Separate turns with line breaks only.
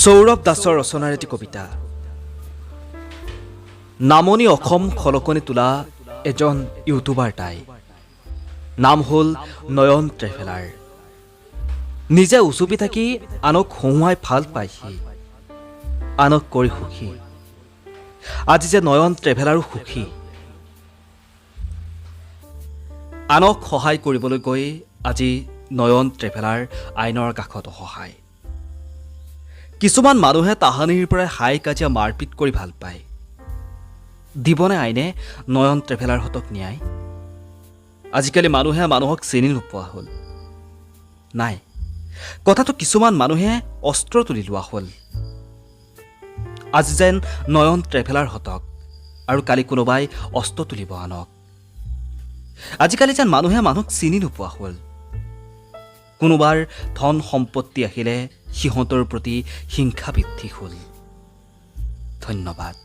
সৌৰভ দাসৰ ৰচনাৰ এটি কবিতা। নামনি অসম খলকনি তোলা এজন ইউটিউবাৰ তাই। নাম হ'ল নয়ন ট্ৰেভেলাৰ। নিজে উচুপি থাকি আনক হঁহুৱাই ভাল পায় সি, আনক কৰি সুখী। আজি যে নয়ন ট্ৰেভেলাৰো সুখী। আনক সহায় কৰিবলৈ গৈ আজি নয়ন ট্ৰেভেলাৰ আইনৰ কাষত অসহায়। কিছুমান মানুহে তাহানিৰ পৰাই হাই কাজিয়া মাৰপিট কৰি ভাল পায়। দিবনে আইনে নয়ন ট্ৰেভেলাৰহঁতক ন্যায়? আজিকালি মানুহে মানুহক চিনি নোপোৱা হ'ল। নাই, কথাটো কিছুমান মানুহে অস্ত্ৰ তুলি লোৱা হ'ল। আজি যেন নয়ন ট্ৰেভেলাৰহঁতক আৰু কালি কোনোবাই অস্ত্ৰ তুলিব আনক। আজিকালি যেন মানুহে মানুহক চিনি নোপোৱা হ'ল। কোনোবাৰ ধন সম্পত্তি আহিলে সিহঁতৰ প্ৰতি হিংসা বৃদ্ধি হ'ল। ধন্যবাদ।